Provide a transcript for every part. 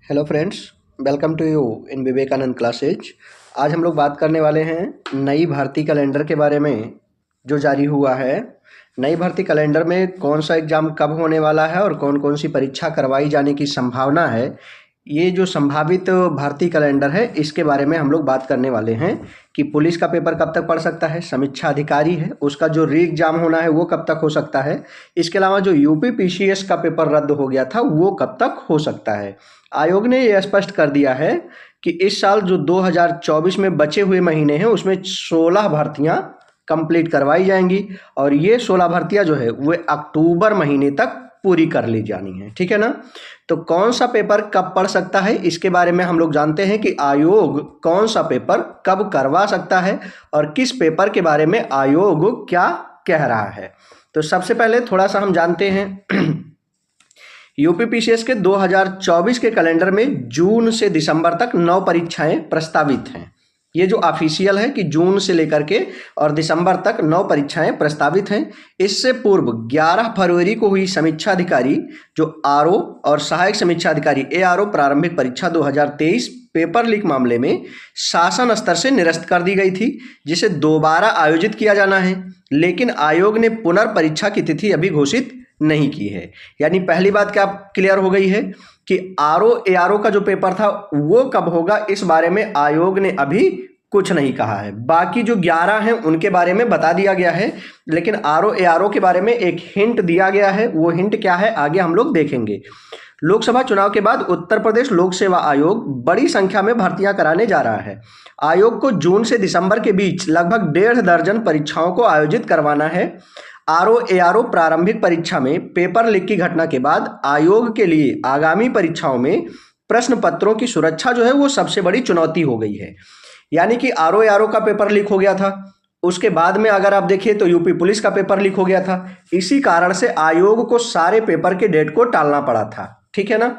Hello friends, welcome to you in Vivekananda classes. आज हम लोग बात करने वाले हैं नई भर्ती कैलेंडर के बारे में जो जारी हुआ है। नई भर्ती कैलेंडर में कौन सा एग्ज़ाम कब होने वाला है और कौन कौन सी परीक्षा करवाई जाने की संभावना है, ये जो संभावित भर्ती कैलेंडर है इसके बारे में हम लोग बात करने वाले हैं कि पुलिस का पेपर कब तक पढ़ सकता है, समीक्षा अधिकारी है उसका जो री एग्ज़ाम होना है वो कब तक हो सकता है, इसके अलावा जो यूपी पीसीएस का पेपर रद्द हो गया था वो कब तक हो सकता है। आयोग ने ये स्पष्ट कर दिया है कि इस साल जो 2024 में बचे हुए महीने हैं उसमें 16 भर्तियां कंप्लीट करवाई जाएंगी और ये 16 भर्तियां जो है वो अक्टूबर महीने तक पूरी कर ली जानी है। ठीक है ना। तो कौन सा पेपर कब पढ़ सकता है इसके बारे में हम लोग जानते हैं कि आयोग कौन सा पेपर कब करवा सकता है और किस पेपर के बारे में आयोग क्या कह रहा है। तो सबसे पहले थोड़ा सा हम जानते हैं यूपी पीसीएस के 2024 के कैलेंडर में जून से दिसंबर तक 9 परीक्षाएं प्रस्तावित हैं। ये जो ऑफिशियल है कि जून से लेकर के और दिसंबर तक 9 परीक्षाएं प्रस्तावित हैं। इससे पूर्व 11 फरवरी को हुई समीक्षा अधिकारी जो आरओ और सहायक समीक्षा अधिकारी एआरओ प्रारंभिक परीक्षा 2023 पेपर लीक मामले में शासन स्तर से निरस्त कर दी गई थी, जिसे दोबारा आयोजित किया जाना है, लेकिन आयोग ने पुनर्परीक्षा की तिथि अभी घोषित नहीं की है। यानी पहली बात क्या क्लियर हो गई है कि आरओ एआरओ का जो पेपर था वो कब होगा इस बारे में आयोग ने अभी कुछ नहीं कहा है। बाकी जो 11 हैं उनके बारे में बता दिया गया है, लेकिन आरओ एआरओ के बारे में एक हिंट दिया गया है। वो हिंट क्या है आगे हम लोग देखेंगे। लोकसभा चुनाव के बाद उत्तर प्रदेश लोक सेवा आयोग बड़ी संख्या में भर्तियां कराने जा रहा है। आयोग को जून से दिसंबर के बीच लगभग 1.5 दर्जन परीक्षाओं को आयोजित करवाना है। आरओ एआरओ प्रारंभिक परीक्षा में पेपर लीक की घटना के बाद आयोग के लिए आगामी परीक्षाओं में प्रश्न पत्रों की सुरक्षा जो है वो सबसे बड़ी चुनौती हो गई है। यानी कि आरओ एआरओ का पेपर लीक हो गया था, उसके बाद में अगर आप देखिए तो यूपी पुलिस का पेपर लीक हो गया था। इसी कारण से आयोग को सारे पेपर के डेट को टालना पड़ा था। ठीक है ना।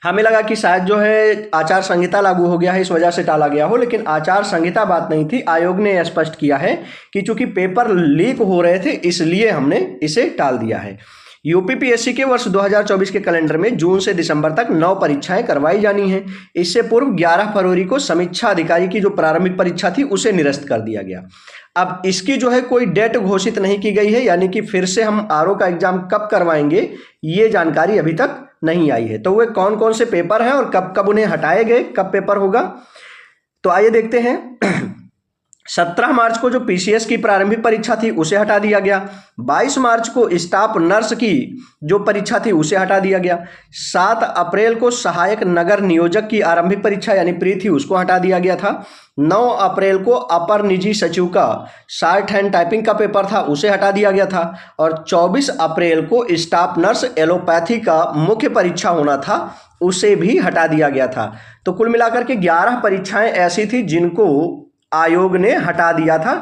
हमें लगा कि शायद जो है आचार संहिता लागू हो गया है इस वजह से टाला गया हो, लेकिन आचार संहिता बात नहीं थी। आयोग ने स्पष्ट किया है कि चूंकि पेपर लीक हो रहे थे इसलिए हमने इसे टाल दिया है। यूपीपीएससी के वर्ष 2024 के कैलेंडर में जून से दिसंबर तक 9 परीक्षाएं करवाई जानी हैं। इससे पूर्व 11 फरवरी को समीक्षा अधिकारी की जो प्रारंभिक परीक्षा थी उसे निरस्त कर दिया गया। अब इसकी जो है कोई डेट घोषित नहीं की गई है, यानी कि फिर से हम आरओ का एग्जाम कब करवाएंगे ये जानकारी अभी तक नहीं आई है। तो वे कौन कौन से पेपर हैं और कब कब उन्हें हटाए गए, कब पेपर होगा, तो आइए देखते हैं। 17 मार्च को जो पीसीएस की प्रारंभिक परीक्षा थी उसे हटा दिया गया। 22 मार्च को स्टाफ नर्स की जो परीक्षा थी उसे हटा दिया गया। 7 अप्रैल को सहायक नगर नियोजक की आरंभिक परीक्षा यानी प्री थी उसको हटा दिया गया था। 9 अप्रैल को अपर निजी सचिव का शॉर्ट हैंड टाइपिंग का पेपर था उसे हटा दिया गया था। और 24 अप्रैल को स्टाफ नर्स एलोपैथी का मुख्य परीक्षा होना था उसे भी हटा दिया गया था। तो कुल मिलाकर के 11 परीक्षाएं ऐसी थी जिनको आयोग ने हटा दिया था,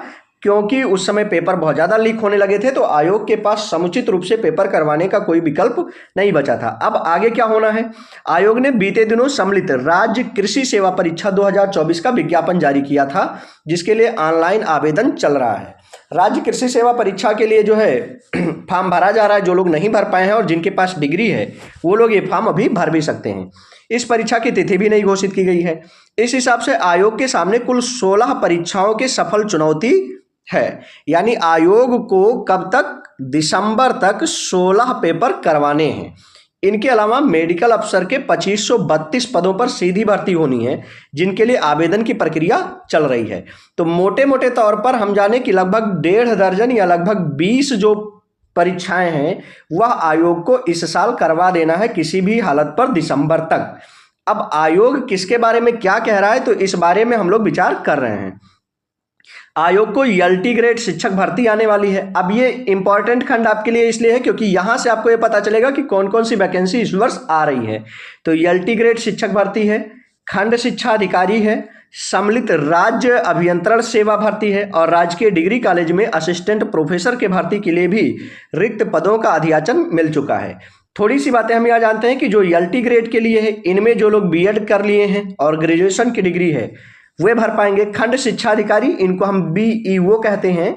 क्योंकि उस समय पेपर बहुत ज़्यादा लीक होने लगे थे। तो आयोग के पास समुचित रूप से पेपर करवाने का कोई विकल्प नहीं बचा था। अब आगे क्या होना है, आयोग ने बीते दिनों सम्मिलित राज्य कृषि सेवा परीक्षा 2024 का विज्ञापन जारी किया था, जिसके लिए ऑनलाइन आवेदन चल रहा है। राज्य कृषि सेवा परीक्षा के लिए जो है फॉर्म भरा जा रहा है। जो लोग नहीं भर पाए हैं और जिनके पास डिग्री है वो लोग ये फॉर्म अभी भर भी सकते हैं। इस परीक्षा की तिथि भी नहीं घोषित की गई है। इस हिसाब से आयोग के सामने कुल 16 परीक्षाओं की सफल चुनौती है। यानी आयोग को कब तक, दिसंबर तक 16 पेपर करवाने हैं। इनके अलावा मेडिकल अफसर के 2532 पदों पर सीधी भर्ती होनी है, जिनके लिए आवेदन की प्रक्रिया चल रही है। तो मोटे मोटे तौर पर हम जाने कि लगभग 1.5 दर्जन या लगभग 20 जो परीक्षाएं हैं वह आयोग को इस साल करवा देना है किसी भी हालत पर दिसंबर तक। अब आयोग किसके बारे में क्या कह रहा है तो इस बारे में हम लोग विचार कर रहे हैं। आयोग को एलटी ग्रेड शिक्षक भर्ती आने वाली है। अब ये इंपॉर्टेंट खंड आपके लिए इसलिए है क्योंकि यहां से आपको ये पता चलेगा कि कौन कौन सी वैकेंसी इस वर्ष आ रही है। तो एलटी ग्रेड शिक्षक भर्ती है, खंड शिक्षा अधिकारी है, सम्मिलित राज्य अभियंत्रण सेवा भर्ती है और राजकीय डिग्री कॉलेज में असिस्टेंट प्रोफेसर के भर्ती के लिए भी रिक्त पदों का अधियाचन मिल चुका है। थोड़ी सी बातें हम यहाँ जानते हैं कि जो एलटी ग्रेड के लिए है इनमें जो लोग बीएड कर लिए हैं और ग्रेजुएशन की डिग्री है वे भर पाएंगे। खंड शिक्षा अधिकारी इनको हम बीईओ कहते हैं।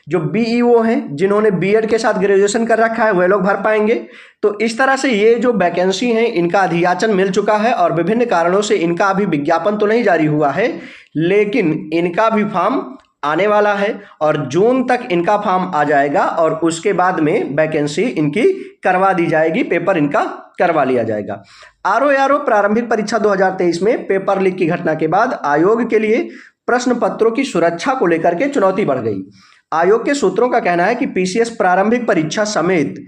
जो बीईओ हैं जिन्होंने बीएड के साथ ग्रेजुएशन कर रखा है वह लोग भर पाएंगे। तो इस तरह से ये जो वैकेंसी हैं इनका अधियाचन मिल चुका है और विभिन्न कारणों से इनका अभी विज्ञापन तो नहीं जारी हुआ है, लेकिन इनका भी फॉर्म आने वाला है और जून तक इनका फॉर्म आ जाएगा और उसके बाद में वैकेंसी इनकी करवा दी जाएगी, पेपर इनका करवा लिया जाएगा। आरओ प्रारंभिक परीक्षा 2023 में पेपर लीक की घटना के बाद आयोग के लिए प्रश्न पत्रों की सुरक्षा को लेकर के चुनौती बढ़ गई। आयोग के सूत्रों का कहना है कि पीसीएस प्रारंभिक परीक्षा समेत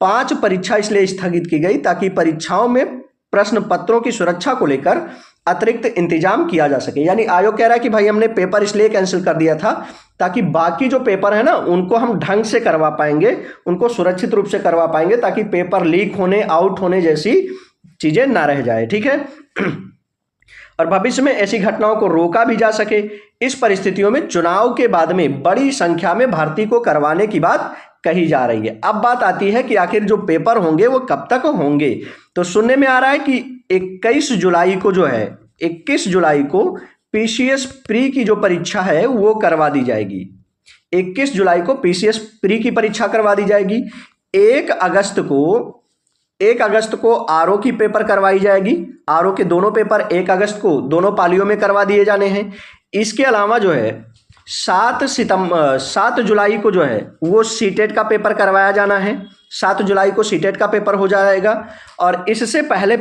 5 परीक्षा इसलिए स्थगित की गई ताकि परीक्षाओं में प्रश्न पत्रों की सुरक्षा को लेकर अतिरिक्त इंतजाम किया जा सके। यानी आयोग कह रहा है कि भाई हमने पेपर इसलिए कैंसिल कर दिया था ताकि बाकी जो पेपर है ना उनको हम ढंग से करवा पाएंगे, उनको सुरक्षित रूप से करवा पाएंगे ताकि पेपर लीक होने, आउट होने जैसी चीजें ना रह जाए। ठीक है, और भविष्य में ऐसी घटनाओं को रोका भी जा सके। इस परिस्थितियों में चुनाव के बाद में बड़ी संख्या में भर्ती को करवाने की बात कही जा रही है। अब बात आती है कि आखिर जो पेपर होंगे वो कब तक होंगे। तो सुनने में आ रहा है कि 21 जुलाई को जो है 21 जुलाई को पीसीएस प्री की जो परीक्षा है वो करवा दी जाएगी। 21 जुलाई को पीसीएस प्री की परीक्षा करवा दी जाएगी। 1 अगस्त को आरओ की पेपर करवाई जाएगी। आरओ के दोनों पेपर 1 अगस्त को दोनों पालियों में करवा दिए जाने हैं। इसके अलावा जो है 7 जुलाई को जो है वो सीटेट का पेपर करवाया जाना है। 7 जुलाई को सीटेट का पेपर हो जाएगा। और इससे पहले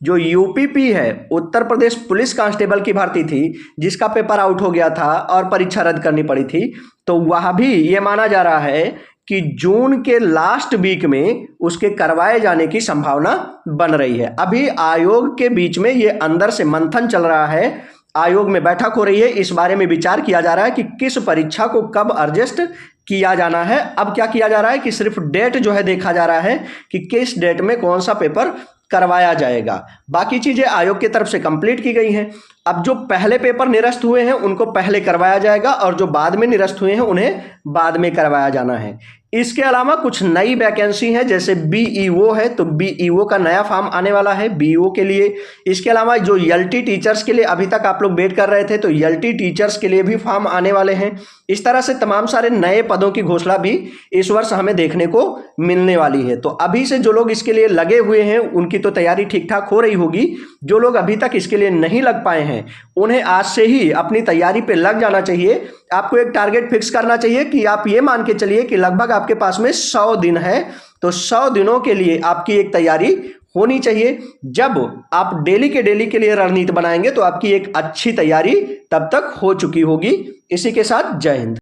जो यूपीपी है, उत्तर प्रदेश पुलिस कांस्टेबल की भर्ती थी जिसका पेपर आउट हो गया था और परीक्षा रद्द करनी पड़ी थी, तो वह भी ये माना जा रहा है कि जून के लास्ट वीक में उसके करवाए जाने की संभावना बन रही है। अभी आयोग के बीच में ये अंदर से मंथन चल रहा है, आयोग में बैठक हो रही है, इस बारे में विचार किया जा रहा है कि किस परीक्षा को कब एडजस्ट किया जाना है। अब क्या किया जा रहा है कि सिर्फ डेट जो है देखा जा रहा है कि किस डेट में कौन सा पेपर करवाया जाएगा। बाकी चीजें आयोग की तरफ से कंप्लीट की गई हैं। अब जो पहले पेपर निरस्त हुए हैं उनको पहले करवाया जाएगा और जो बाद में निरस्त हुए हैं उन्हें बाद में करवाया जाना है। इसके अलावा कुछ नई वैकेंसी है, जैसे बीईओ है तो बीईओ का नया फॉर्म आने वाला है बीईओ के लिए। इसके अलावा जो एलटी टीचर्स के लिए अभी तक आप लोग वेट कर रहे थे तो एलटी टीचर्स के लिए भी फॉर्म आने वाले हैं। इस तरह से तमाम सारे नए पदों की घोषणा भी इस वर्ष हमें देखने को मिलने वाली है। तो अभी से जो लोग इसके लिए लगे हुए हैं उनकी तो तैयारी ठीक ठाक हो रही होगी। जो लोग अभी तक इसके लिए नहीं लग पाए हैं उन्हें आज से ही अपनी तैयारी पे लग जाना चाहिए। आपको एक टारगेट फिक्स करना चाहिए कि आप ये मान के चलिए कि लगभग आपके पास में 100 दिन है, तो 100 दिनों के लिए आपकी एक तैयारी होनी चाहिए। जब आप डेली के लिए रणनीति बनाएंगे तो आपकी एक अच्छी तैयारी तब तक हो चुकी होगी। इसी के साथ जय हिंद।